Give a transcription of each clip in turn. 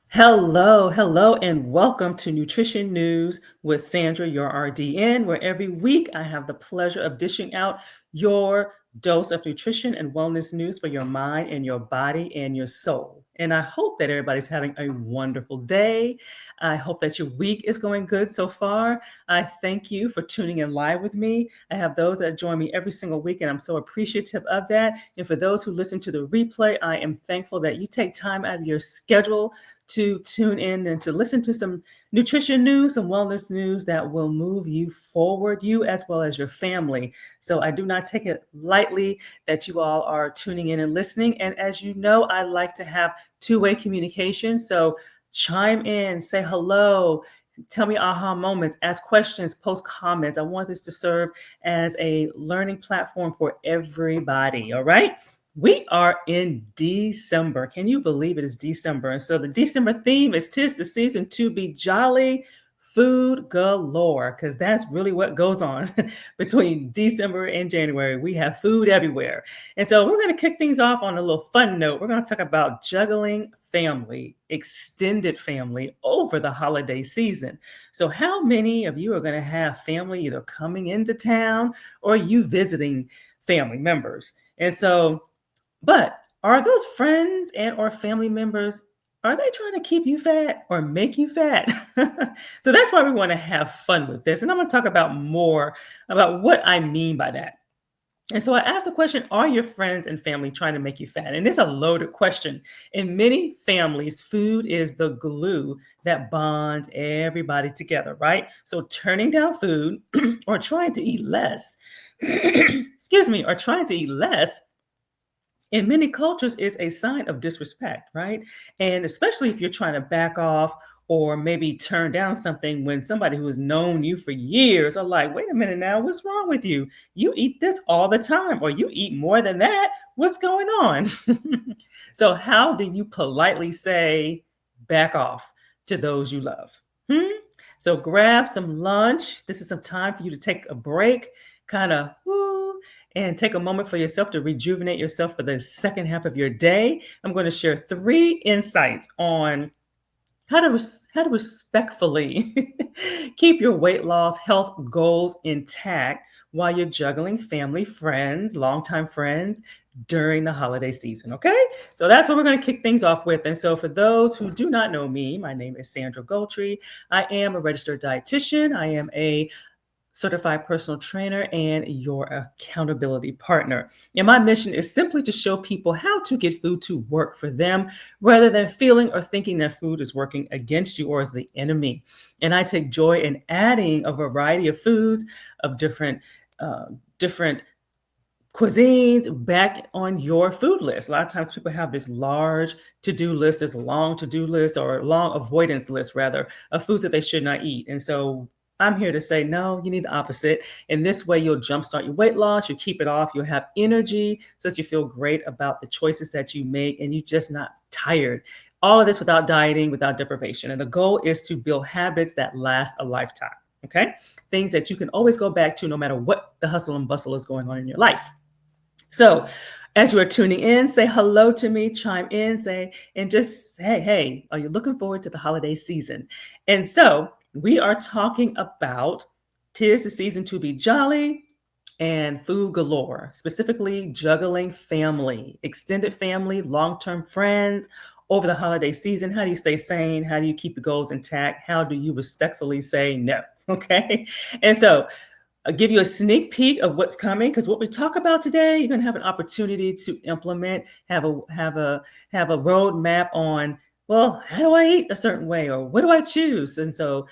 Hello, and welcome to Nutrition News with Sandra, your RDN, where every week I have the pleasure of dishing out your dose of nutrition and wellness news for your mind and your body and your soul. And I hope that everybody's having a wonderful day. I hope that your week is going good so far. I thank you for tuning in live with me. I have those that join me every single week, and I'm so appreciative of that. And for those who listen to the replay, I am thankful that you take time out of your schedule to tune in and to listen to some nutrition news, some wellness news that will move you forward, you as well as your family. So I do not take it lightly that you all are tuning in and listening. And as you know, I like to have two-way communication. So chime in, say hello, tell me aha moments, ask questions, post comments. I want this to serve as a learning platform for everybody. All right. We are in December. Can you believe it is December? And so the December theme is 'tis the season to be jolly, food galore, because that's really what goes on between December and January. We have food everywhere. And so we're going to kick things off on a little fun note. We're going to talk about juggling family, extended family over the holiday season. So how many of you are going to have family either coming into town or you visiting family members? And so but are those friends and or family members, are they trying to keep you fat or make you fat? So that's why we want to have fun with this. And I'm going to talk about more about what I mean by that. And so I asked the question, are your friends and family trying to make you fat? And it's a loaded question. In many families, food is the glue that bonds everybody together, right? So turning down food or trying to eat less, excuse me, or trying to eat less in many cultures is a sign of disrespect, right? And especially if you're trying to back off or maybe turn down something when somebody who has known you for years are like, wait a minute now, what's wrong with you? You eat this all the time, or you eat more than that. What's going on? So, how do you politely say back off to those you love? Hmm? So, grab some lunch. This is some time for you to take a break, kind of and take a moment for yourself to rejuvenate yourself for the second half of your day. I'm going to share three insights on how to respectfully keep your weight loss health goals intact while you're juggling family, friends, longtime friends during the holiday season. Okay, so that's what we're going to kick things off with. And so, for those who do not know me, my name is Sandra Goltry. I am a registered dietitian. I am a certified personal trainer and your accountability partner. And my mission is simply to show people how to get food to work for them rather than feeling or thinking that food is working against you or as the enemy. And I take joy in adding a variety of foods of different cuisines back on your food list. A lot of times people have this large to-do list, this long to-do list or long avoidance list rather of foods that they should not eat. And so I'm here to say, no, you need the opposite. And this way you'll jumpstart your weight loss, you'll keep it off, you'll have energy so that you feel great about the choices that you make and you're just not tired. All of this without dieting, without deprivation. And the goal is to build habits that last a lifetime. Okay. Things that you can always go back to no matter what the hustle and bustle is going on in your life. So, as you are tuning in, say hello to me, chime in, and just say, hey, are you looking forward to the holiday season? And so, we are talking about 'tis the season to be jolly and food galore, specifically juggling family, extended family, long term friends over the holiday season. How do you stay sane? How do you keep the goals intact? How do you respectfully say no? Okay. And so, I'll give you a sneak peek of what's coming because what we talk about today, you're going to have an opportunity to implement, have a roadmap on, well, how do I eat a certain way or what do I choose? And so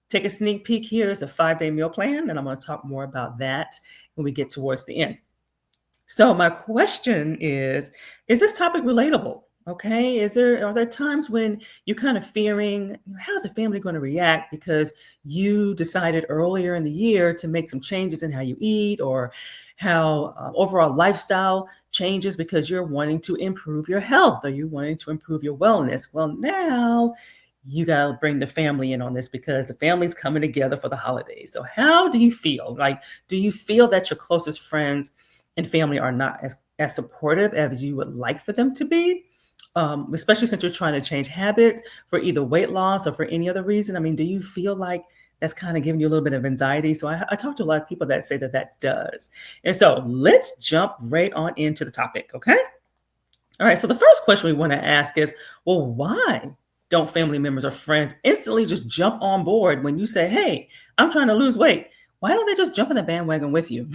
take a sneak peek here. It's a 5-day meal plan, and I'm going to talk more about that when we get towards the end. So my question is this topic relatable? Okay. Are there times when you're kind of fearing, how's the family going to react because you decided earlier in the year to make some changes in how you eat or how overall lifestyle changes because you're wanting to improve your health or you're wanting to improve your wellness? Well, now you got to bring the family in on this because the family's coming together for the holidays. So how do you feel? Like, do you feel that your closest friends and family are not as supportive as you would like for them to be? especially since you're trying to change habits for either weight loss or for any other reason? I mean, do you feel like that's kind of giving you a little bit of anxiety? So I talk to a lot of people that say that that does. And so let's jump right on into the topic, okay? All right, so the first question we want to ask is, well, why don't family members or friends instantly just jump on board when you say, hey, I'm trying to lose weight? Why don't they just jump in the bandwagon with you?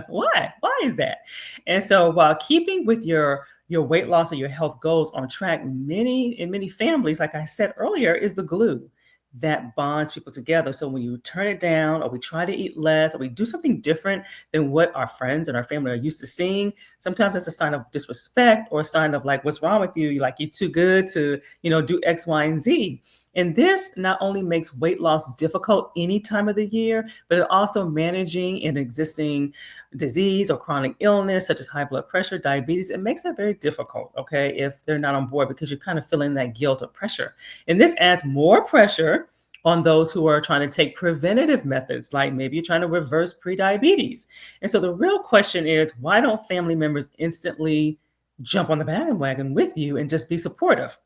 Why? Why is that? And so while keeping with your weight loss or your health goals on track, many families, like I said earlier, is the glue that bonds people together. So when you turn it down or we try to eat less or we do something different than what our friends and our family are used to seeing, sometimes it's a sign of disrespect or a sign of like, what's wrong with you? You're like, you're too good to, do X, Y, and Z. And this not only makes weight loss difficult any time of the year, but it also managing an existing disease or chronic illness such as high blood pressure, diabetes. It makes that very difficult, okay, if they're not on board because you're kind of feeling that guilt or pressure. And this adds more pressure on those who are trying to take preventative methods, like maybe you're trying to reverse prediabetes. And so the real question is, why don't family members instantly jump on the bandwagon with you and just be supportive?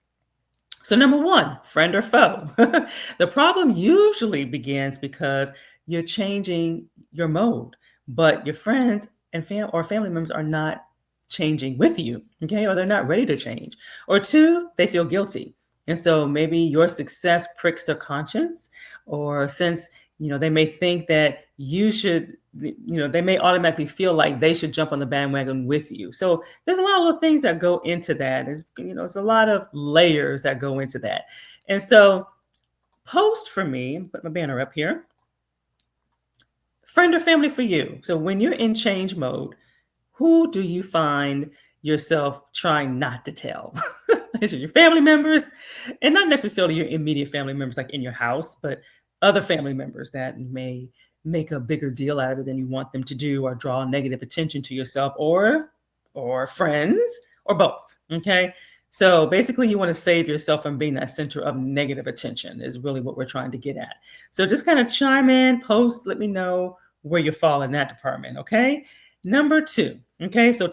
So, number one, friend or foe. The problem usually begins because you're changing your mode, but your friends and family members are not changing with you, okay? Or they're not ready to change. Or two, they feel guilty. And so maybe your success pricks their conscience, or since they may think that you should, they may automatically feel like they should jump on the bandwagon with you. So there's a lot of little things that go into that. It's a lot of layers that go into that. And so post for me, put my banner up here, friend or family for you. So when you're in change mode, who do you find yourself trying not to tell? Is it your family members? And not necessarily your immediate family members like in your house, but other family members that may make a bigger deal out of it than you want them to do, or draw negative attention to yourself, or friends, or both. Okay. So basically you want to save yourself from being that center of negative attention is really what we're trying to get at. So just kind of chime in, post, let me know where you fall in that department. Okay. Number two. Okay. So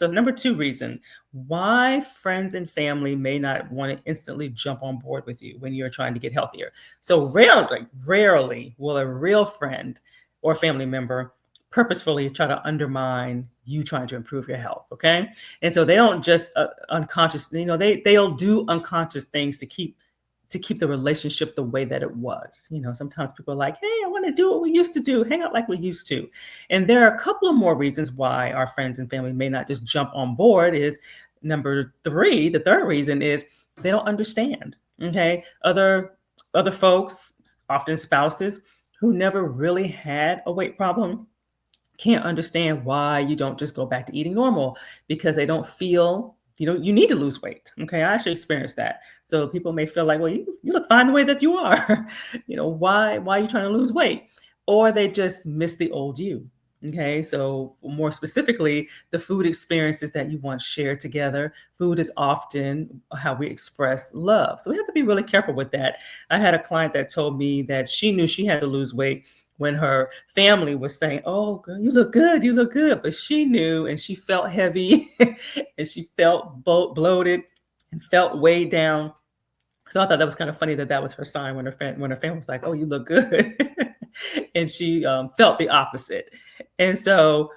number two reason why friends and family may not want to instantly jump on board with you when you're trying to get healthier. So rarely will a real friend or family member purposefully try to undermine you trying to improve your health. Okay. And so they don't just unconscious, they'll do unconscious things to keep the relationship the way that it was. Sometimes people are like, hey, I want to do what we used to do, hang out like we used to. And there are a couple of more reasons why our friends and family may not just jump on board. Is number three, the third reason is they don't understand. Okay. Other folks, often spouses who never really had a weight problem, can't understand why you don't just go back to eating normal, because they don't feel you need to lose weight. Okay. I actually experienced that. So people may feel like, well, you look fine the way that you are. Why are you trying to lose weight? Or they just miss the old you. Okay. So more specifically, the food experiences that you once shared together. Food is often how we express love. So we have to be really careful with that. I had a client that told me that she knew she had to lose weight when her family was saying, oh, girl, you look good. But she knew, and she felt heavy and she felt bloated and felt weighed down. So I thought that was kind of funny that was her sign when her family was like, oh, you look good. And she felt the opposite. And so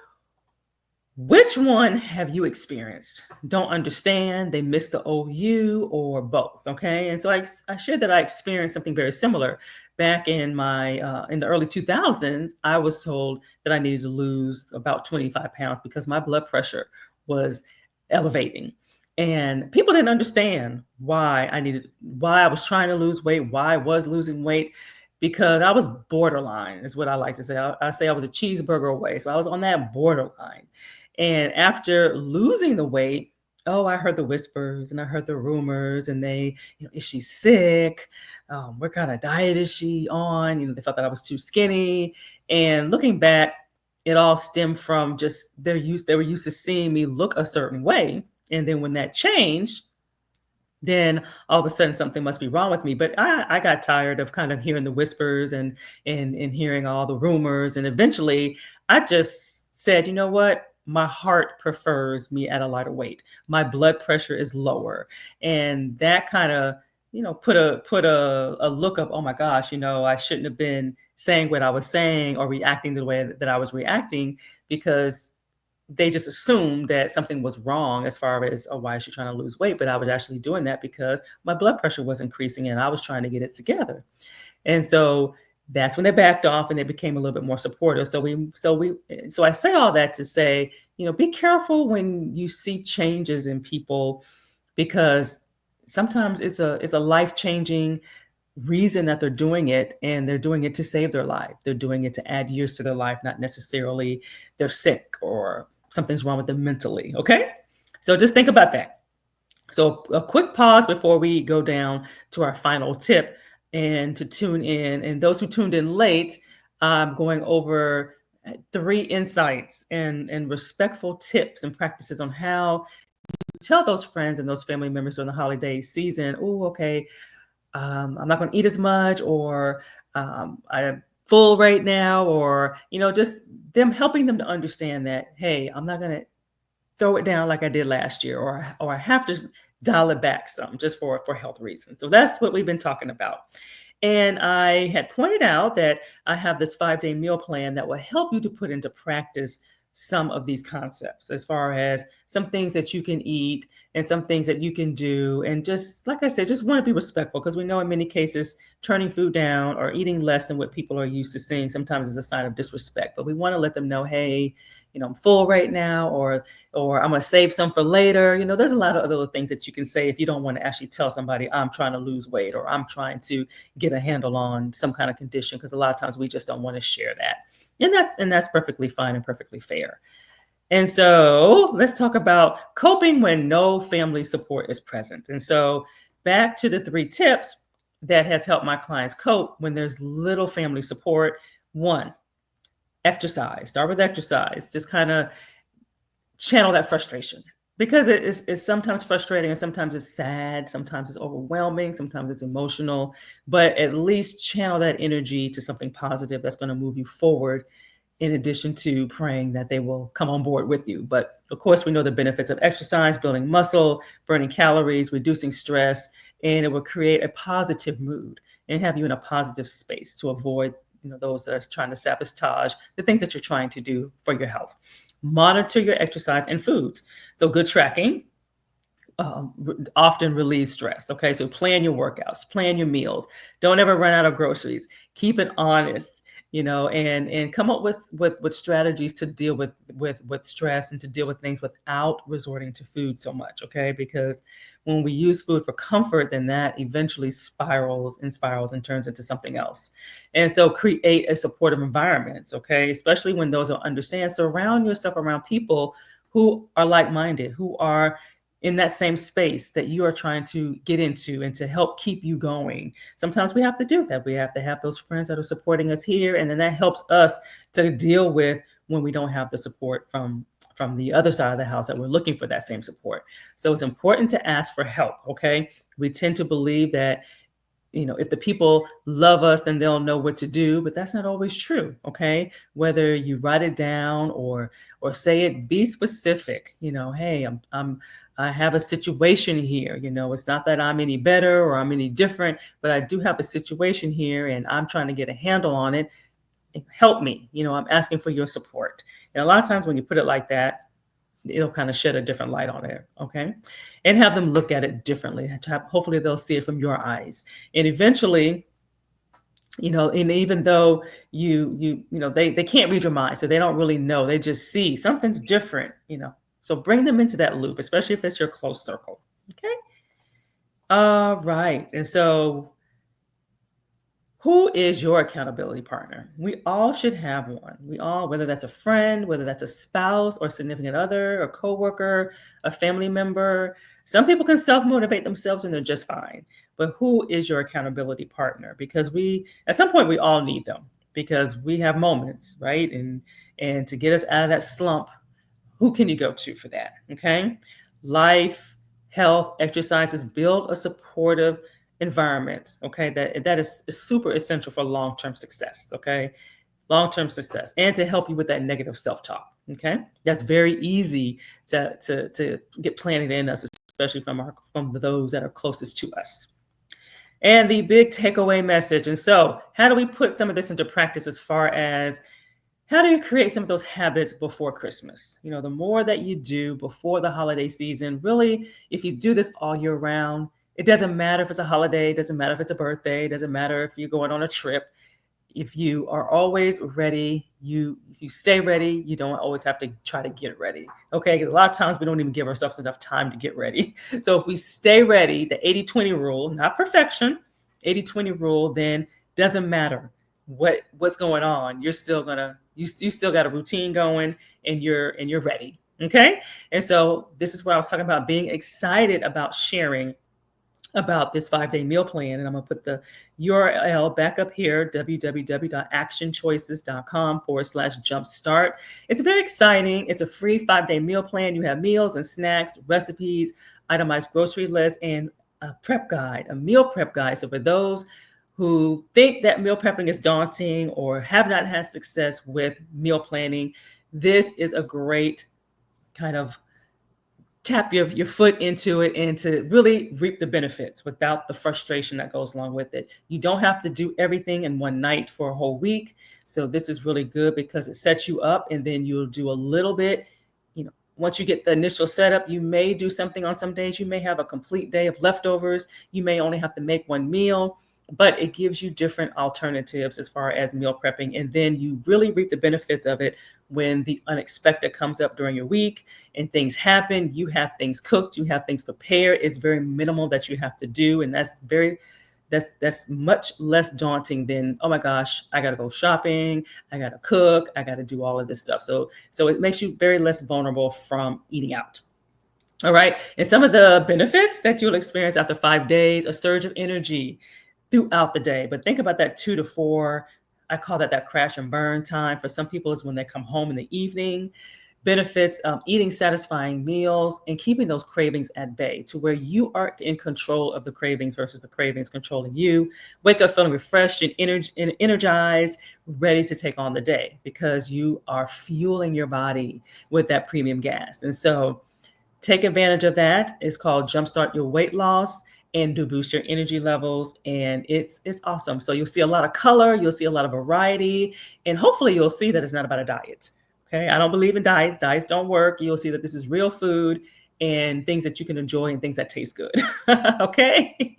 which one have you experienced? Don't understand, they miss the old you, or both? Okay. And so I shared that I experienced something very similar back in in the early 2000s. I was told that I needed to lose about 25 pounds because my blood pressure was elevating. And people didn't understand why I was trying to lose weight, why I was losing weight, because I was borderline, is what I like to say. I say I was a cheeseburger away. So I was on that borderline. And after losing the weight, oh, I heard the whispers and I heard the rumors, and is she sick? What kind of diet is she on? They thought that I was too skinny. And looking back, it all stemmed from just they were used to seeing me look a certain way. And then when that changed, then all of a sudden something must be wrong with me. But I got tired of kind of hearing the whispers and hearing all the rumors. And eventually I just said, you know what? my heart prefers me at a lighter weight. My blood pressure is lower. And that kind of, put a look of, oh my gosh, I shouldn't have been saying what I was saying or reacting the way that I was reacting, because they just assumed that something was wrong as far as, oh, why is she trying to lose weight? But I was actually doing that because my blood pressure was increasing and I was trying to get it together. And so that's when they backed off and they became a little bit more supportive. So I say all that to say, be careful when you see changes in people, because sometimes it's a life-changing reason that they're doing it, and they're doing it to save their life. They're doing it to add years to their life, not necessarily they're sick or something's wrong with them mentally. Okay. So just think about that. So a quick pause before we go down to our final tip, and to tune in. And those who tuned in late, I'm going over 3 insights and respectful tips and practices on how to tell those friends and those family members during the holiday season, oh, okay, I'm not going to eat as much, or I'm full right now, or, just them helping them to understand that, hey, I'm not going to throw it down like I did last year, or I have to dial it back some just for health reasons. So that's what we've been talking about. And I had pointed out that I have this 5-day meal plan that will help you to put into practice some of these concepts, as far as some things that you can eat and some things that you can do. And just like I said, just want to be respectful, because we know in many cases, turning food down or eating less than what people are used to seeing sometimes is a sign of disrespect. But we want to let them know, hey, I'm full right now, or I'm going to save some for later. There's a lot of other things that you can say if you don't want to actually tell somebody, I'm trying to lose weight, or I'm trying to get a handle on some kind of condition, because a lot of times we just don't want to share that. And that's perfectly fine and perfectly fair. And so let's talk about coping when no family support is present. And so back to the 3 tips that has helped my clients cope when there's little family support. 1, exercise. Start with exercise. Just kind of channel that frustration, because it's sometimes frustrating, and sometimes it's sad, sometimes it's overwhelming, sometimes it's emotional, but at least channel that energy to something positive that's going to move you forward, in addition to praying that they will come on board with you. But of course, we know the benefits of exercise: building muscle, burning calories, reducing stress, and it will create a positive mood and have you in a positive space to avoid those that are trying to sabotage the things that you're trying to do for your health. Monitor your exercise and foods. So good tracking often relieves stress. Okay, so plan your workouts, plan your meals. Don't ever run out of groceries. Keep it honest, and come up with strategies to deal with stress and to deal with things without resorting to food so much. Okay, because when we use food for comfort, then that eventually spirals and turns into something else. And so create a supportive environment. Okay, especially when those are understand. Surround yourself around people who are like-minded, who are in that same space that you are trying to get into and to help keep you going. Sometimes we have to do that. We have to have those friends that are supporting us here, and then that helps us to deal with when we don't have the support from the other side of the house that we're looking for that same support. So it's important to ask for help. Okay, we tend to believe that if the people love us, then they'll know what to do, but that's not always true. Okay, whether you write it down or say it, be specific. Hey, I have a situation here. It's not that I'm any better or I'm any different, but I do have a situation here and I'm trying to get a handle on it. Help me. I'm asking for your support. And a lot of times when you put it like that, it'll kind of shed a different light on it. Okay. And have them look at it differently. Hopefully they'll see it from your eyes. And eventually, and even though they can't read your mind, so they don't really know, they just see something's different, so bring them into that loop, especially if it's your close circle. Okay. All right. And so who is your accountability partner? We all should have one. We all, whether that's a friend, whether that's a spouse or significant other, a coworker, a family member. Some people can self-motivate themselves and they're just fine. But who is your accountability partner? Because at some point, we all need them, because we have moments, right? And to get us out of that slump, who can you go to for that? Okay. Life, health, exercises, build a supportive environment. Okay. That is super essential for long-term success. Okay. Long-term success, and to help you with that negative self-talk. Okay, that's very easy to get planted in us, especially from those that are closest to us. And the big takeaway message. And so, how do we put some of this into practice as far as how do you create some of those habits before Christmas? You know, the more that you do before the holiday season, really, if you do this all year round, it doesn't matter if it's a holiday, it doesn't matter if it's a birthday, it doesn't matter if you're going on a trip. If you are always ready, if you stay ready, you don't always have to try to get ready. Okay. 'Cause a lot of times we don't even give ourselves enough time to get ready. So if we stay ready, the 80-20 rule, not perfection, 80-20 rule, then doesn't matter what's going on. You're still gonna, you still got a routine going and you're ready. Okay. And so this is what I was talking about, being excited about sharing about this 5-day meal plan. And I'm going to put the URL back up here, www.actionchoices.com/jumpstart. It's very exciting. It's a free 5-day meal plan. You have meals and snacks, recipes, itemized grocery list, and a prep guide, a meal prep guide. So for those who think that meal prepping is daunting or have not had success with meal planning, this is a great kind of tap your foot into it and to really reap the benefits without the frustration that goes along with it. You don't have to do everything in one night for a whole week. So this is really good because it sets you up and then you'll do a little bit. You know, once you get the initial setup, you may do something on some days. You may have a complete day of leftovers. You may only have to make one meal, but it gives you different alternatives as far as meal prepping. And then you really reap the benefits of it when the unexpected comes up during your week and things happen. You have things cooked, you have things prepared. It's very minimal that you have to do. And that's much less daunting than, oh my gosh, I gotta go shopping, I gotta cook, I gotta do all of this stuff. So it makes you very less vulnerable from eating out. All right. And some of the benefits that you'll experience after 5 days: a surge of energy throughout the day. But think about that 2 to 4. I call that crash and burn time. For some people, is when they come home in the evening. Benefits of eating satisfying meals and keeping those cravings at bay to where you are in control of the cravings versus the cravings controlling you. Wake up feeling refreshed and energized, ready to take on the day because you are fueling your body with that premium gas. And so take advantage of that. It's called Jumpstart Your Weight Loss and to boost your energy levels. And it's awesome. So you'll see a lot of color, you'll see a lot of variety, and hopefully you'll see that it's not about a diet. Okay. I don't believe in diets. Diets don't work. You'll see that this is real food and things that you can enjoy and things that taste good. Okay.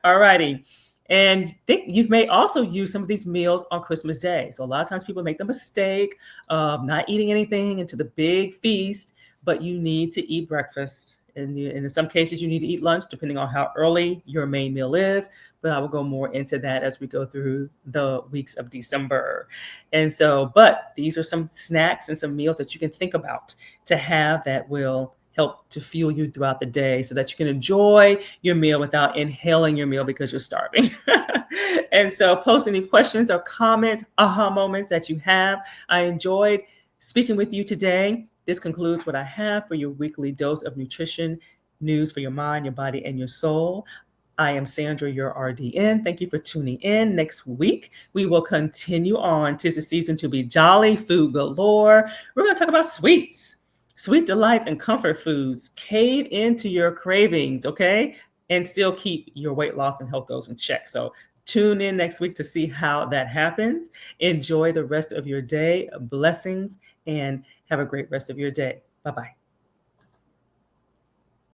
All righty. And think you may also use some of these meals on Christmas Day. So a lot of times people make the mistake of not eating anything into the big feast, but you need to eat breakfast. And in some cases, you need to eat lunch, depending on how early your main meal is. But I will go more into that as we go through the weeks of December. And so, but these are some snacks and some meals that you can think about to have that will help to fuel you throughout the day so that you can enjoy your meal without inhaling your meal because you're starving. And so post any questions or comments, aha moments that you have. I enjoyed speaking with you today. This concludes what I have for your weekly dose of nutrition news for your mind, your body, and your soul. I am Sandra, your RDN. Thank you for tuning in. Next week, we will continue on. 'Tis the season to be jolly, food galore. We're going to talk about sweets, sweet delights, and comfort foods. Cave into your cravings, okay? And still keep your weight loss and health goals in check. So tune in next week to see how that happens. Enjoy the rest of your day. Blessings and have a great rest of your day. Bye-bye.